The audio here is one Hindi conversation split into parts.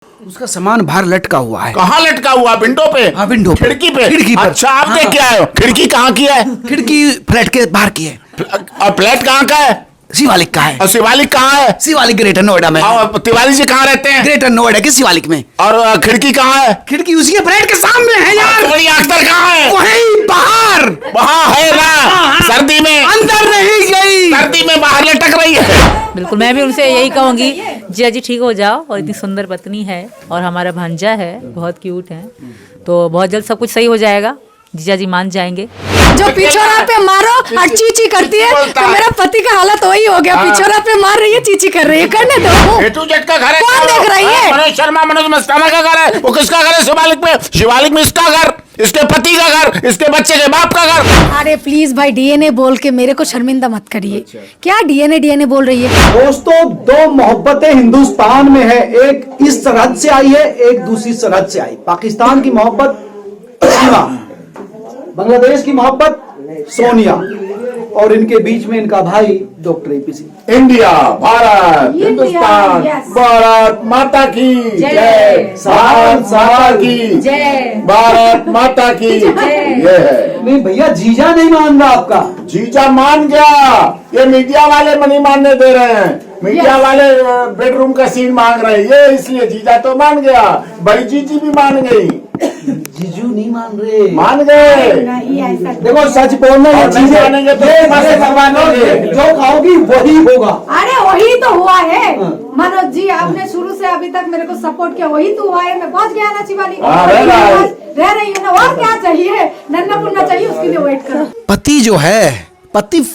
उसका सामान बाहर लटका हुआ है। कहाँ लटका हुआ? विंडो पे? हाँ, विंडो पे। खिड़की पे? खिड़की पर। अच्छा, आप देख के आए हो? खिड़की कहाँ की है? खिड़की फ्लैट के बाहर की है। और फ्लैट कहाँ का है? शिवालिक का है। और शिवालिक कहाँ है? शिवालिक ग्रेटर नोएडा में। और तिवारी जी कहाँ रहते हैं? ग्रेटर नोएडा के शिवालिक में। और खिड़की कहाँ है? खिड़की उसी के फ्लैट के सामने है यार। बड़ी अख्तर कहाँ है? वही बाहर। वहाँ है ना? सर्दी में अंदर नहीं गई। सर्दी में बाहर लटक रही है। बिल्कुल, मैं भी उनसे यही कहूँगी, जिया जी ठीक हो जाओ। और इतनी सुंदर पत्नी है और हमारा भांजा है, बहुत क्यूट है, तो बहुत जल्द सब कुछ सही हो जाएगा। जीजा जी मान जाएंगे। जो पिछोरा पे मारो और चीची करती है, तो मेरा पति का हालत वही हो गया। पिछोरा पे मार रही है, चीची कर रही है, करने दो। ए टू जेड का घर है। कौन देख रही है? मनोज शर्मा, मनोज मस्ताना का घर है। वो किसका घर है? शिवालिक में। शिवालिक में इसका घर, इसके पति का घर, इसके बच्चे के बाप का घर। अरे प्लीज भाई, डीएनए बोल के मेरे को शर्मिंदा मत करिए। क्या डीएनए बोल रही है? दोस्तों, दो मोहब्बतें हिंदुस्तान में है। एक इस सरहद से आई है, एक दूसरी सरहद से आई। पाकिस्तान की मोहब्बत सीमा, बांग्लादेश की मोहब्बत सोनिया, और इनके बीच में इनका भाई doctor AP Singh. India, Bharat, Hindustan, Bharat माता की जय, भारत माता की जय, भारत माता की जय। नहीं भैया, जीजा नहीं मान रहा आपका। जीजा मान गया। ये मीडिया वाले नहीं मानने दे रहे हैं। मीडिया वाले बेडरूम का सीन मांग रहे हैं, ये इसलिए जीजा तो मान गया। बड़ी जीजी भी मान गई। जीजू नहीं मान रहे। मान गए। देखो, सच बोलना, ये चीजें मानेंगे तो ये मजे करवाएंगे। जो खाओगी वही होगा। अरे वही तो हुआ है मनोज जी, आपने शुरू से अभी तक मेरे को सपोर्ट किया, वही तो हुआ है। मैं पहुंच गया ना शिवालिक, रह रही हूँ ना। और क्या चाहिए? नन्ना मुन्ना चाहिए, उसके लिए वेट करो। पति जो है, पति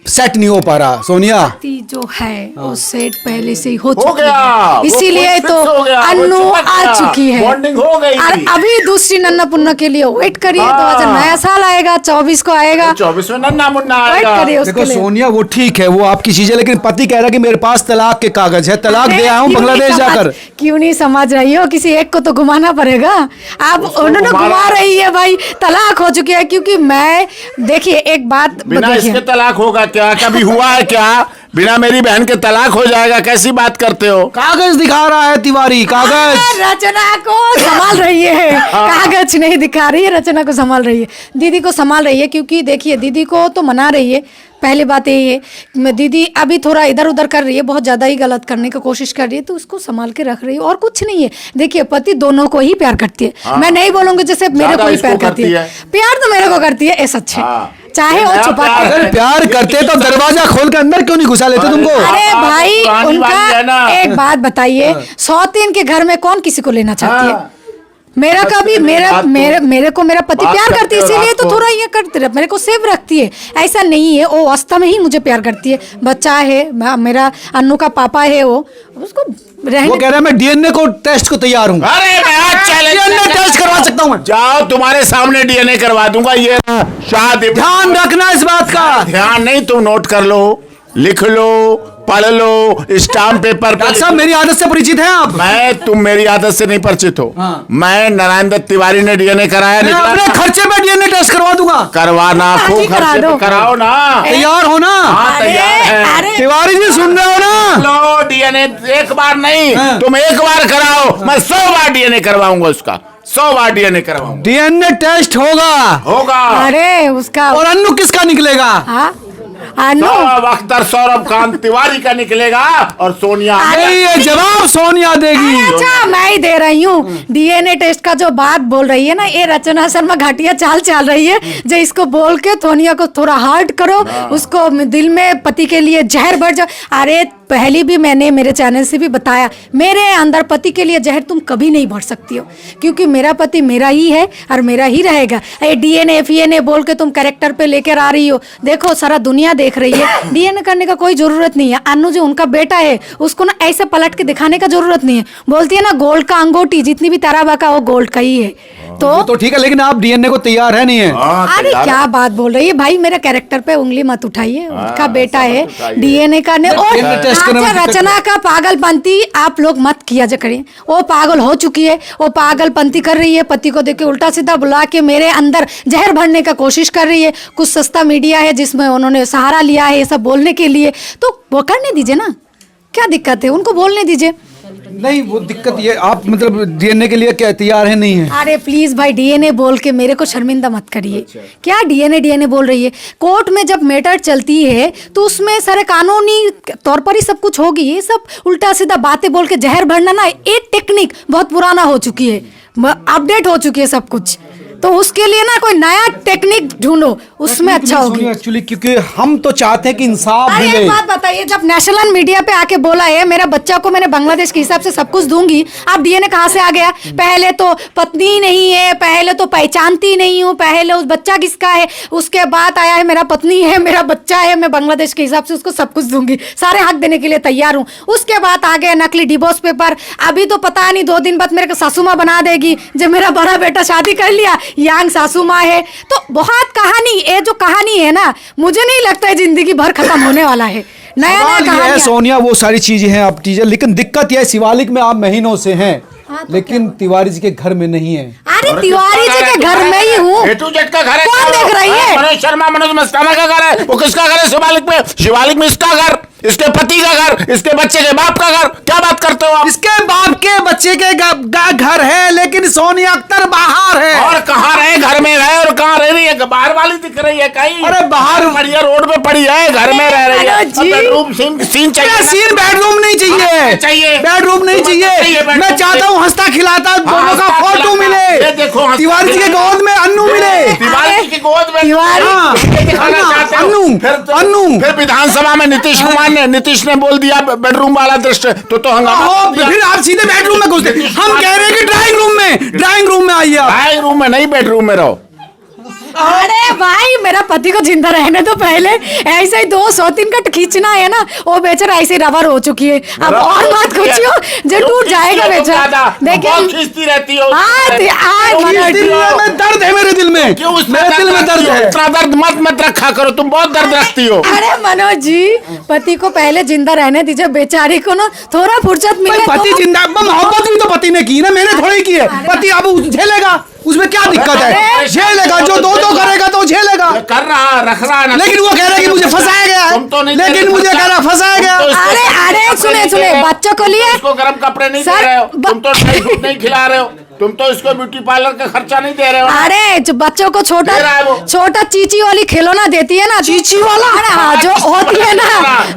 सेट नहीं हो पा रहा सोनिया। पति जो है वो सेट पहले से ही हो हो चुकी गया। है, इसीलिए वो तो हो गया, वो अन्नू चिपक आ गया, चुकी है। बॉन्डिंग हो गई। और अभी दूसरी नन्ना पुन्ना के लिए वेट करिए। तो आज नया साल आएगा, 24 को आएगा, 24 में नन्ना मुन्ना वेट आएगा। करिए उसके देखो लिए। सोनिया, वो ठीक है, वो आपकी चीज है, लेकिन पति कह रहा है कि मेरे पास तलाक के कागज है, तलाक दे आया हूँ क्यों नहीं बांग्लादेश समझ- जाकर। क्यों नहीं समझ रही हो? किसी एक को तो घुमाना पड़ेगा। आप उन्होंने घुमा रही है भाई, तलाक हो चुकी है। क्योंकि मैं देखिए एक बात बिना देखिए, इसके तलाक होगा क्या? कभी हुआ है क्या? बिना मेरी बहन के तलाक हो जाएगा? कैसी बात करते हो? कागज दिखा रहा है तिवारी, कागज। रचना को संभाल रही है, कागज नहीं दिखा रही है, रचना को संभाल रही है, दीदी को संभाल रही है। क्योंकि देखिए, दीदी को तो मना रही है। पहली बात यही है, दीदी अभी थोड़ा इधर उधर कर रही है, बहुत ज्यादा ही गलत करने की कोशिश कर रही है, तो उसको संभाल के रख रही है, और कुछ नहीं है। देखिए, पति दोनों को ही प्यार करती है। मैं नहीं बोलूंगी जैसे मेरे को ही इसको प्यार करती है। प्यार तो मेरे को करती है, ये सच है। चाहे वो छुपा के। अगर प्यार करते तो दरवाजा खोल के अंदर क्यों नहीं घुसा लेते तुमको? अरे भाई, पुरानी वाली है ना। उनका एक बात बताइए, सौतीन के घर में कौन किसी को लेना चाहती है? मेरा कभी मेरे को मेरा पति प्यार करती है, इसीलिए तो थोड़ा ये करती है, मेरे को सेव रखती है। ऐसा नहीं है, वो वास्तव में ही मुझे प्यार करती है। बच्चा है मेरा, अन्नू का पापा है वो, उसको वो रहने। कह रहा है मैं डीएनए को टेस्ट को तैयार हूँ। अरे मैं आज डीएनए टेस्ट करवा सकता हूँ मैं। जाओ, तुम्हारे सामने डीएनए करवा दूंगा। ये शादी, ध्यान रखना इस बात का। ध्यान नहीं, तुम नोट कर लो, लिख लो, पढ़ लो, स्टाम्प पेपर पे। डॉक्टर साहब, मेरी आदत से परिचित हैं आप? तुम मेरी आदत से नहीं परिचित हो। मैं नारायण दत्त तिवारी ने डीएनए कराया, मैं निकला अपने खर्चे पे डीएनए टेस्ट करवा दूंगा। करवाना, खूब करा खर्चे दो। पे कराओ ना। तैयार हो ना? हाँ, तैयार है। अरे तिवारी जी सुन रहे हो ना? लो, डीएनए एक बार नहीं, तुम एक बार कराओ, मैं 100 बार डीएनए करवाऊंगा उसका। 100 बार डीएनए करवाऊंगा। डीएनए टेस्ट होगा। होगा। अरे उसका और अन्नू किसका निकलेगा? हाँ, अन्नू सौरभ अख्तर, सौरभ खान तिवारी का निकलेगा, और सोनिया। नहीं, ये जवाब सोनिया देगी। अच्छा, मैं ही दे रही हूँ। डीएनए टेस्ट का जो बात बोल रही है ना, ये रचना शर्मा घाटिया चाल चल रही है। जो इसको बोल के सोनिया को थोड़ा हार्ड करो, उसको दिल में पति के लिए जहर भर जाओ। अरे पहले भी मैंने मेरे चैनल से भी बताया, मेरे अंदर पति के लिए जहर तुम कभी नहीं भर सकती हो, क्योंकि मेरा पति मेरा ही है और मेरा ही रहेगा। ये डीएनए फीएनए बोल के तुम कैरेक्टर पे लेकर आ रही हो। देखो, सारा दुनिया देख रही है, डीएनए करने का कोई जरूरत नहीं है। अन्नू जो उनका बेटा है, उसको ना ऐसे पलट के दिखाने का जरूरत नहीं है। बोलती है ना, गोल्ड का अंगूठी जितनी भी तारा बाका वो गोल्ड का ही है। तो ठीक है, लेकिन आप डीएनए को तैयार है नहीं है? अरे क्या बात बोल रही है भाई, मेरे कैरेक्टर पे उंगली मत उठाइए। उसका बेटा है, डीएनए करने। और टेस्ट करने में अच्छा, रचना का पागलपंती आप लोग मत किया जा करें। वो पागल हो चुकी है, वो पागलपंती कर रही है, पति को देख के उल्टा सीधा बुला के मेरे अंदर जहर भरने का कोशिश कर रही है। कुछ सस्ता मीडिया है जिसमें उन्होंने सहारा लिया है ये सब बोलने के लिए, तो वो करने दीजिए ना, क्या दिक्कत है, उनको बोलने दीजिए। नहीं वो दिक्कत ये आप मतलब डीएनए के लिए क्या तैयार है नहीं है? अरे प्लीज भाई डीएनए बोल के मेरे को शर्मिंदा मत करिए। क्या डीएनए बोल रही है? कोर्ट में जब मैटर चलती है तो उसमें सारे कानूनी तौर पर ही सब कुछ होगी। ये सब उल्टा सीधा बातें बोल के जहर भरना ना, एक टेक्निक बहुत पुराना हो चुकी है, अपडेट हो चुकी है सब कुछ। तो उसके लिए ना कोई नया टेक्निक ढूंढो, उसमें अच्छा होगी। एक्चुअली क्योंकि हम तो चाहते हैं कि इंसाफ अरे मिले। एक बात बताइए, जब नेशनल मीडिया पे आके बोला है मेरा बच्चा को मैंने बांग्लादेश के हिसाब से सब कुछ दूंगी, अब डीएनए कहाँ से आ गया? पहले तो पत्नी नहीं है, पहले तो पहचानती नहीं हूँ, पहले उस बच्चा किसका है, उसके बाद आया है मेरा पत्नी है, मेरा बच्चा है, मैं बांग्लादेश के हिसाब से उसको सब कुछ दूंगी, सारे हक देने के लिए तैयार हूँ। उसके बाद आ गया नकली डिवोर्स पेपर। अभी तो पता नहीं 2 दिन बाद मेरे को सासू माँ बना देगी, जब मेरा बड़ा बेटा शादी कर लिया यांग सासू माँ है। तो बहुत कहानी, ये जो कहानी है ना, मुझे नहीं लगता है जिंदगी भर खत्म होने वाला है। नया नया सवाल ये है कहानी। सोनिया, वो सारी चीजें हैं आप टीचर, लेकिन दिक्कत यह है शिवालिक में आप महीनों से हैं, लेकिन तिवारी जी के घर में नहीं है। अरे तिवारी जी के घर में ही हूँ। A to Z का घर है। कौन देख रही है? मनोज शर्मा, मनोज मस्ताना का घर है। वो किसका घर है? शिवालिक में। शिवालिक में इसका घर, इसके पति का घर, इसके बच्चे के बाप का घर। क्या बात करते हो आप? इसके बाप के बच्चे के घर है, लेकिन सोनिया अख्तर बाहर है। और कहाँ रहे? घर में रहे और कहाँ रह रही है? बाहर वाली दिख रही है कहीं? अरे बाहर पड़ी है, रोड पे पड़ी है, घर में रह रही है। मनोज जी। बेडरूम सीन चाहिए। सीन बेडरूम नहीं हाँ, चाहिए। बेडरूम नहीं चाहिए। बेडरूम मैं चाहता हूँ हंसता खिलाता दोनों का हंसता फोटो खिलाता। मिले, ये देखो, हंसता तिवारी जी के खिलाता। गोद में अन्नू मिले। तिवारी जी की गोद में तिवारी। हाँ, ये दिखाना चाहते हो? अन्नू। फिर विधानसभा में नीतीश ने बोल दिया बेडरूम वाला दृश्य, तो हंगामा ओहो, कर दिया। फिर आप सीधे बेडरूम में घुसते। हम कह रहे हैं कि ड्राइंग रूम में आइए आप। ड्राइंग रूम में नहीं, बेडरूम में रहो। अरे भाई मेरा पति को जिंदा रहने तो पहले ऐसे ही 2 सौतीन का खींचना है ना, वो बेचारा ऐसे रबर हो चुकी है। अब और मत खींचियो, जो टूट जाएगा बेचारा। बहुत खींचती रहती हो। इस दिल में दर्द है, मेरे दिल में, क्यों मेरे दिल में दर्द है। इतना दर्द मत रखा करो, तुम बहुत दर्द रखती हो। अरे मनोज जी, पति को पहले जिंदा रहने दीजिए, बेचारी को ना थोड़ा फुर्सत मिले। पति तो- जिंदा, मोहब्बत भी तो पति ने की ना, मैंने थोड़ी की है। पति अब झेलेगा, उसमें क्या दिक्कत है? झेलेगा, जो दो करेगा तो झेलेगा। कर रहा, रख रहा ना। लेकिन वो कह रहा है कि मुझे फंसाया गया है। तुम तो नहीं, लेकिन मुझे कह रहा फंसाया गया। अरे सुने बच्चों को लिए उसको गर्म कपड़े नहीं दे सर, रहे हो, तुम तो ड्राई फ्रूट नहीं खिला रहे हो, तुम तो इसको ब्यूटी पार्लर का खर्चा नहीं दे रहे हो। अरे जो बच्चों को दे रहा है वो। छोटा चीची वाली खिलौना देती है ना, चीची वाला। हाँ, जो होती है ना,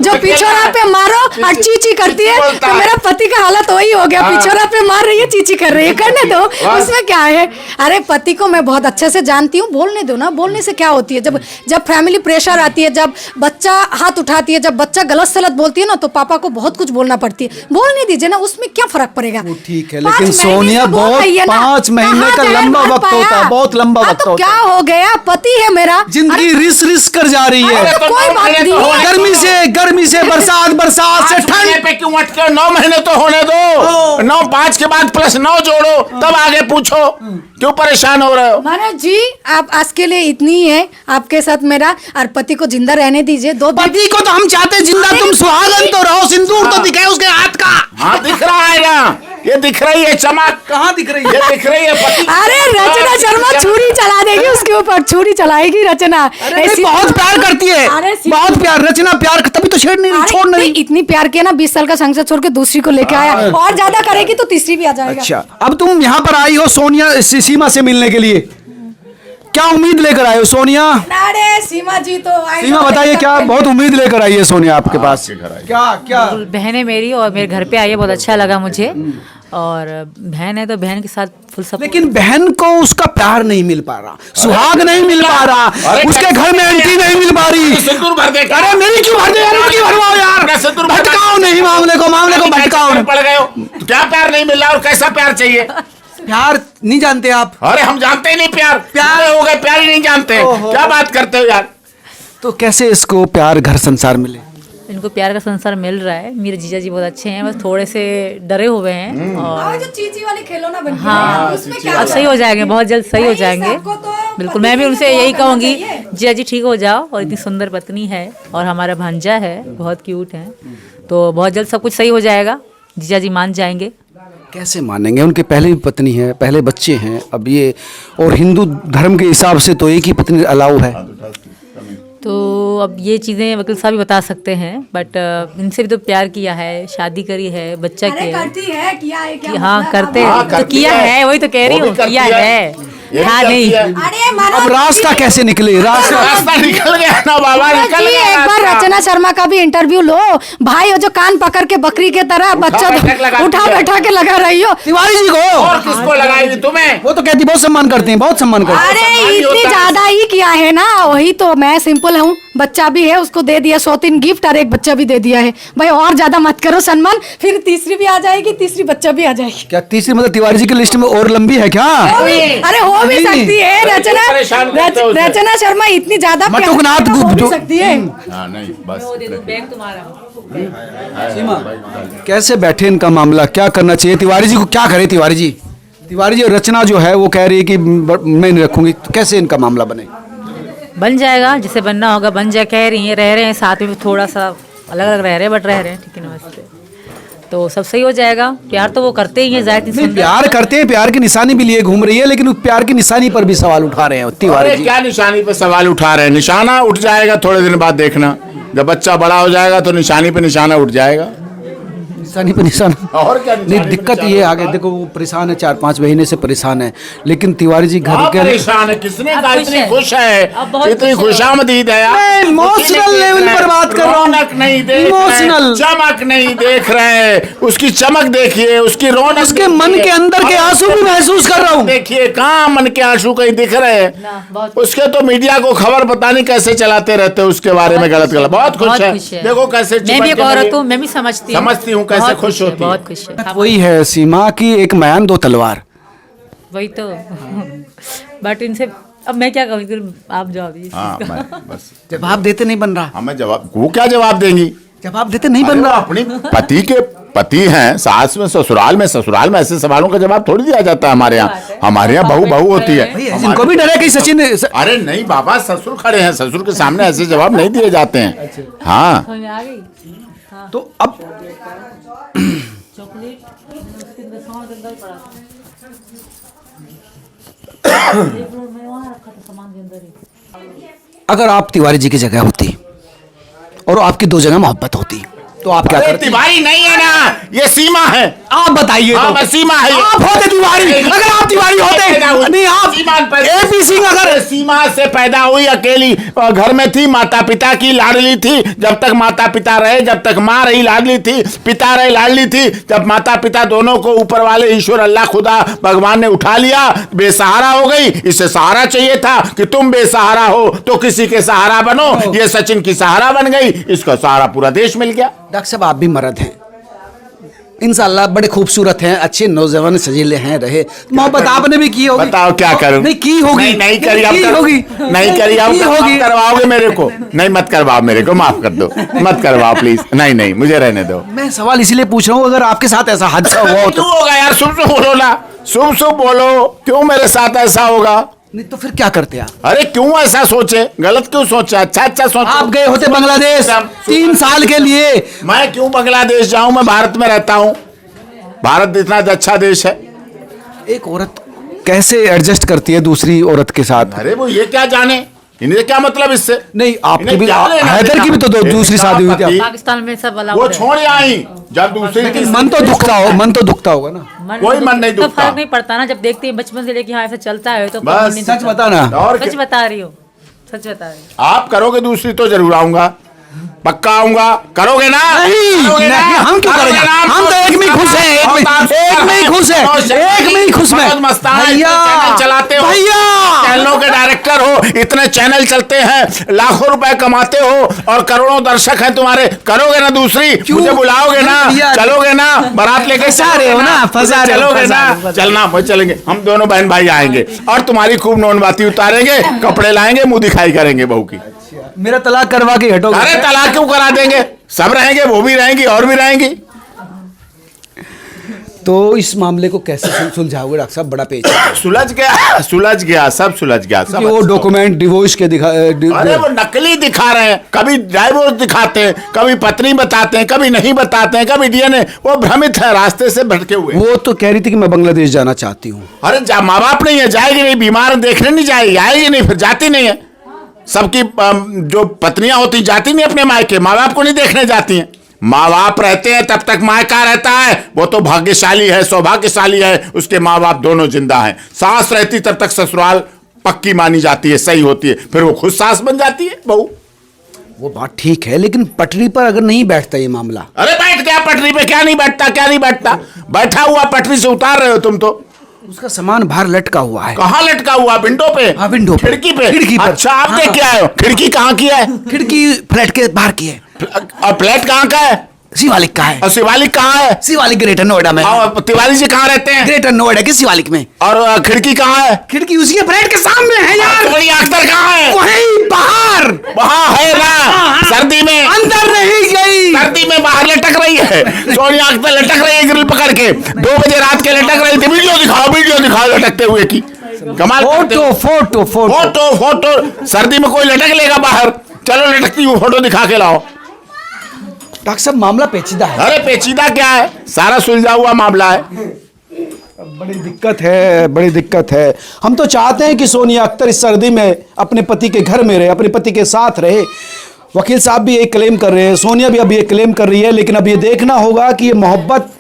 जो पिछोरा पे मारो और चीची करती है। तो मेरा पति का हालत वही हो गया, पिछोरा पे मार रही है, चीची कर रही है, करने दो, उसमें क्या है? अरे पति को मैं बहुत अच्छे से जानती हूँ, बोलने दो ना। बोलने से क्या होती है? जब फैमिली प्रेशर आती है, जब बच्चा हाथ उठाती है, जब बच्चा गलत सलत बोलती है ना, तो पापा को बहुत कुछ बोलना पड़ती है। बोलने दीजिए ना, उसमें क्या फर्क पड़ेगा? ठीक है, 5 लेकिन महीने सोनिया से बोल बहुत रही है ना, 5 महीने का कहाँ लंबा जहर भर वक्त होता पाया? है, बहुत लंबा हाँ, वक्त तो होता क्या है। हो गया? पति है मेरा। जिंदगी रिस कर जा रही है। अरे तो कोई बात नहीं। गर्मी से बरसात से ठंड पे क्यों अटके? 9 महीने तो होने दो। 9 5 के बाद +9 जोड़ो, तब आगे पूछो। क्यों परेशान हो रहे हो? मनोज जी, आप आज के लिए इतनी ही है आपके साथ मेरा, और पति को जिंदा रहने दीजिए। 2 पति को तो हम चाहते जिंदा, तुम सुहागन तो रहो, सिंदूर तो दिखाए उसके हाथ का। हाँ दिख रहा है ना, ये दिख रही है चमक। कहाँ दिख रही ये दिख रही है पति। अरे रचना शर्मा छुरी चला देगी उसके ऊपर, छुरी चलाएगी रचना। नहीं, बहुत प्यार करती है, अरे बहुत प्यार। रचना प्यार तभी तो छोड़ नहीं। इतनी प्यार किया ना, 20 साल का संसद छोड़ के दूसरी को लेके आया, और ज्यादा करेगी तो तीसरी भी आ जाएगा। अच्छा, अब तुम यहाँ पर आई हो सोनिया सीमा से मिलने के लिए, क्या उम्मीद लेकर आए हो सोनिया? अरे सीमा जी तो सीमा बताइए, क्या बहुत उम्मीद लेकर आई है सोनिया आपके पास? क्या बहन है मेरी और मेरे घर पे आई है, बहुत अच्छा लगा मुझे। और बहन है तो बहन के साथ फुल सपोर्ट। लेकिन बहन को उसका प्यार नहीं मिल पा रहा, सुहाग नहीं मिल पा रहा, उसके घर में आंटी नहीं मिल पा रही। सिंदूर भर दे। अरे मेरी क्यों भर दे यार, उनकी भरवाओ यार, भटकाओ नहीं मामले को भटकाओ नहीं। पड़ गए हो, क्या प्यार नहीं मिल रहा और कैसा प्यार चाहिए? प्यार नहीं जानते आप? अरे हम जानते ही नहीं प्यार। प्यार हो गए, प्यार ही नहीं जानते। क्या बात करते हो यार? तो कैसे इसको प्यार घर संसार मिले? इनको प्यार का संसार मिल रहा है। मेरे जीजा जी बहुत अच्छे हैं, बस थोड़े से डरे हुए हैं। और जो चीची वाली खिलौना बन गया हाँ, है, उसमें क्या अब सही हो जाएंगे, बहुत जल्द सही हो जाएंगे। सबको तो बिल्कुल, पति मैं भी को उनसे तो यही करना कहूँगी, चाहिए। जीजा जी ठीक हो जाओ। और इतनी सुंदर पत्नी है, और हमारा भांजा है, बहुत क्यूट है, तो बहुत जल्द सब कुछ सही हो जाएगा। जीजा जी मान जाएंगे। कैसे मानेंगे? उनके पहले भी पत्नी है, पहले बच्चे हैं, अब ये, और हिंदू धर्म के हिसाब से तो एक ही पत्नी अलाउ है। तो अब ये चीज़ें वकील साहब भी बता सकते हैं, बट इनसे भी तो प्यार किया है, शादी करी है, बच्चा अरे किया है। करती है, किया है क्या हाँ मतलब? करते हाँ, हैं तो करती किया है। है, वही तो कह रही वो भी हूँ, करती किया है। है। ये भी हाँ करती नहीं है। अरे मनोज अब रास्ता कैसे निकले? रास्ता रास्ता निकल गया ना बाबा, मनोज निकल जी, गया एक बार रास्ता। रचना शर्मा का भी इंटरव्यू लो भाई। वो जो कान पकड़ के बकरी के तरह बच्चा बैठक लगाती उठा है। बैठा के लगा रही हो। तिवारी जी और को किसको लगाएगी तुम्हें? वो तो कहती बहुत सम्मान करते हैं, बहुत सम्मान करते हैं। अरे सम्मान भी इतनी होता है। ज्यादा ही किया है ना, वही तो मैं सिंपल हूँ। बच्चा भी है, उसको दे दिया 103 गिफ्ट और एक बच्चा भी दे दिया है। भाई और ज्यादा मत करो सम्मान, फिर तीसरी भी आ जाएगी, तीसरी बच्चा भी आ जाएगी। क्या तीसरी मतलब तिवारी जी की लिस्ट में और लंबी है क्या? अरे हो भी नहीं। सकती है रचना। परेशान करते हो उसे। रचना शर्मा इतनी ज्यादा प्यारी मटुकनाथ है, हो भी जो- सकती है। हाँ नहीं बस बैग तुम्हारा। सीमा, कैसे बैठे इनका मामला, क्या करना चाहिए? तिवारी जी को क्या करे? तिवारी जी और रचना जो है वो कह रही है कि मैं नहीं रखूंगी, तो कैसे इनका मामला बने? बन जाएगा, जिसे बनना होगा बन जाए। कह रही हैं, रह रहे हैं साथ में, थोड़ा सा अलग अलग रह रहे हैं, बट रह रहे हैं। ठीक है, नमस्ते। तो सब सही हो जाएगा। प्यार तो वो करते ही हैं, जाहिर सी नहीं, सुंदर। प्यार करते हैं, प्यार की निशानी भी लिए घूम रही है, लेकिन उस प्यार की निशानी पर भी सवाल उठा रहे हैं तिवारी अरे जी। क्या निशानी पे सवाल उठा रहे हैं? निशाना उठ जाएगा थोड़े दिन बाद, देखना। जब बच्चा बड़ा हो जाएगा तो निशानी पे निशाना उठ जाएगा। निशानी पर निशाना। और क्या नहीं, निशानी पे दिक्कत निशाना ये उठ आगे जाएगा? देखो, वो परेशान है, 4-5 महीने से परेशान है, लेकिन तिवारी जी घर कहाँ के परेशान है? किसने अब कहा खुश इतनी है। खुश है? अब बहुत इतनी खुश है। खुशामदीद है यार। मैं इमोशनल खुशी नहीं लेवल देख रहे, पर बात कर रहा हूँ। रौनक नहीं देख रहे, इमोशनल। चमक नहीं देख रहे, उसकी चमक देखिए, उसकी रौनक उसके मन देखिए। के अंदर के और आंसू भी महसूस कर रहा हूँ। देखिए कहाँ मन के आंसू कहीं दिख रहे ना, हैं? बहुत उसके तो मीडिया को खबर पता नहीं कैसे चलाते रहते हैं उसके बारे में, गलत गलत। बहुत खुश है, देखो कैसे मैं भी एक चिपक के औरत मेरी- हूँ, मैं भी समझती हूँ कैसे बहुत खुश होती है। बहुत खुश है। वही है सीमा की, एक म्यान दो तलवार। वही तो। बट इनसे अब मैं क्या कहूँ, फिर आप जवाब दीजिए। हाँ मैं बस जवाब देते नहीं बन रहा, हमें जवाब, वो क्या जवाब देंगी? जवाब देते नहीं बन अरे वो रहा। अपनी पति के पति हैं, सास में ससुराल में ऐसे सवालों का जवाब थोड़ी दिया जाता है हमारे यहाँ बहू बहू होती है। भाई इनको भी डर है कि सचिन अरे नहीं बाबा, ससुर खड़े हैं, ससुर के सामने ऐसे जवाब नहीं दिए जाते हैं। हाँ समझ में आ गई। तो अब चॉकलेट उसके अंदर सामान के अंदर ही पड़ा था। एक मिनट में वहाँ रखा था सामान के अंदर ही। अगर आप तिवारी जी की जगह होती और आपकी दो जगह मोहब्बत होती तो आप क्या अरे करते? तिवारी नहीं है ना, ये सीमा है। आप बताइए हाँ तो। बस सीमा है ये। आप होते तिवारी, अगर आप तिवारी होते, नहीं आप एपी सिंह अगर सीमा से पैदा हुई, अकेली घर में थी, माता पिता की लाडली थी। जब तक माता पिता रहे, जब तक माँ रही लाडली थी, पिता रहे लाडली थी। जब माता पिता दोनों को ऊपर वाले ईश्वर अल्लाह खुदा भगवान ने उठा लिया, बेसहारा हो गई। इससे सहारा चाहिए था कि तुम बेसहारा हो तो किसी के सहारा बनो। ये सचिन की सहारा बन गई, इसका सहारा पूरा देश मिल गया। डॉक्टर साहब आप भी मर्द हैं, इंशाल्लाह बड़े खूबसूरत हैं, अच्छे नौजवान सजीले हैं, रहे मोहब्बत आपने भी की होगी। बताओ क्या करूं? नहीं की होगी, नहीं करी, अब की करो। होगी, नहीं करी, अब की होगी। मत करवाओगे मेरे को? नहीं मत करवाओ मेरे को, माफ कर दो, मत करवाओ प्लीज। नहीं मुझे रहने दो। मैं सवाल इसलिए पूछ रहा हूँ, अगर आपके साथ ऐसा हादसा हुआ हो तो क्यों होगा यार? शुभ शुभ बोलो ना, शुभ बोलो। क्यों मेरे साथ ऐसा होगा? नहीं तो फिर क्या करते आप? अरे क्यों ऐसा सोचे? गलत क्यों सोचा? अच्छा सोचो। आप गए होते बांग्लादेश 3 साल के लिए। मैं क्यों बांग्लादेश जाऊं? मैं भारत में रहता हूं। भारत इतना अच्छा देश है। एक औरत कैसे एडजस्ट करती है दूसरी औरत के साथ? अरे वो ये क्या जाने, इन्हें क्या मतलब इससे? नहीं आपकी इन्हें भी, क्या लेना हैदर देना? की भी तो दूसरी शादी हुई थी पति- पाकिस्तान में सब अलाउड वो है। छोड़ आई, जब दूसरी लेकिन मन तो दुखता होगा ना। कोई मन नहीं तो दुखता। फर्क नहीं पड़ता ना, जब देखते हैं बचपन से लेके हाँ ऐसा चलता है तो बस, नहीं सच दुखता। बताना। और सच क्या? बता रही हो, सच बता रही हूँ। आप करोगे दूसरी तो जरूर आऊंगा, पक्का आऊंगा। करोगे ना? नहीं, करोगे ना? नहीं, हम क्यों करोगे करेंगे? ना? हम तो एक में ही खुश हैं, एक में ही खुश हैं, एक में ही खुश हैं। बहुत मस्ताना, इतने भैया, चैनल चलाते हो, भैया। चैनलों के डायरेक्टर हो, इतने चैनल चलते हैं, लाखों रुपए कमाते हो और करोड़ों दर्शक हैं तुम्हारे। करोगे ना दूसरी? मुझे बुलाओगे ना? भैया, चलोगे ना? बारात लेके फंसा रहे हो ना, फंसा रहे हो, चलोगे फंसा ना? रहे हो। चलना, वो चलेंगे, हम दोनों बहन भाई आएंगे और तुम्हारी खूब नोनबाती उतारेंगे, कपड़े लाएंगे, मुंह दिखाई करेंगे बहू की। मेरा तलाक करवा के हटोगे? अरे तलाक क्यों करा देंगे? सब रहेंगे, वो भी रहेंगी और भी रहेंगी। तो इस मामले को कैसे सुलझाओगे डॉक्टर साहब? बड़ा पेच है। सुलझ गया, सब सुलझ गया सब। कि वो डॉक्यूमेंट डिवोर्स के अरे वो नकली दिखा रहे हैं, कभी डाइवोर्स दिखाते हैं, कभी पत्नी बताते हैं, कभी नहीं बताते हैं, कभी डीएनए। वो भ्रमित है, रास्ते से भटके हुए। वो तो कह रही थी कि मैं बांग्लादेश जाना चाहती हूँ। अरे माँ बाप नहीं है, जाएगी नहीं, बीमार देखने नहीं जाएगी, आएगी नहीं, फिर जाती नहीं है। सबकी जो पत्नियां होती जाती नहीं अपने मायके, माँ बाप को नहीं देखने जाती हैं। माँ बाप रहते हैं तब तक मायका रहता है, वो तो भाग्यशाली है, सौभाग्यशाली है, उसके माँ बाप दोनों जिंदा हैं। सास रहती तब तक ससुराल पक्की मानी जाती है, सही होती है, फिर वो खुद सास बन जाती है बहू। वो बात ठीक है, लेकिन पटरी पर अगर नहीं बैठता ये मामला। अरे बैठ गया पटरी पे, क्या नहीं बैठता, क्या नहीं बैठता, बैठा हुआ पटरी से उतार रहे हो तुम तो। उसका सामान बाहर लटका हुआ है। कहाँ लटका हुआ? विंडो पे? हाँ, विंडो पे। खिड़की पे? खिड़की पर। अच्छा, आप हाँ। देख के आए हो? खिड़की कहाँ की है? खिड़की फ्लैट के बाहर की है। और फ्लैट कहाँ का है? शिवालिक का है। और शिवालिक कहाँ है? शिवालिक ग्रेटर नोएडा में। और तिवारी जी कहाँ रहते हैं? ग्रेटर नोएडा के शिवालिक में। और खिड़की कहाँ है? खिड़की उसी के फ्लैट के सामने है यार। तो बड़ी अख्तर कहाँ है? वहीं बाहर। वहाँ है ना, सर्दी में अंदर नहीं गई। सर्दी में बाहर लटक रही है सोनिया अख्तर, लटक रही है ग्रिल पकड़ के, 2 बजे रात के लटक रही थी। वीडियो दिखाओ लटकते हुए की, कमाल करते हो। Photo photo photo. फोटो सर्दी में कोई लटक लेगा बाहर? चलो लटकती हुई फोटो दिखा के लाओ। डॉक्टर साहब मामला पेचीदा है। अरे पेचीदा क्या है, सारा सुलझा हुआ मामला है। बड़ी दिक्कत है, बड़ी दिक्कत है। हम तो चाहते हैं कि सोनिया अख्तर इस सर्दी में अपने पति के घर में रहे, अपने पति के साथ रहे। वकील साहब भी एक क्लेम कर रहे हैं, सोनिया भी अभी एक क्लेम कर रही है, लेकिन अब ये देखना होगा कि ये मोहब्बत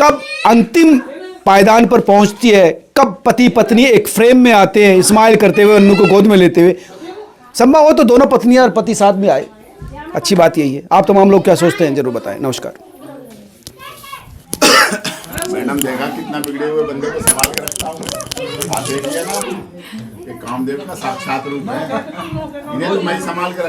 कब अंतिम पायदान पर पहुंचती है, कब पति पत्नी एक फ्रेम में आते हैं, स्माइल करते हुए, अन्नू को गोद में लेते हुए। संभव हो तो दोनों पत्नियां और पति साथ में आए, अच्छी बात यही है। आप तमाम लोग क्या सोचते हैं, जरूर बताएं। नमस्कार। मैडम देखा कितना बिगड़े हुए बंदे को संभाल के रखता हूँ। देख लिया ना, ये कामदेव का साक्षात रूप है, इन्हें तो मैं संभाल के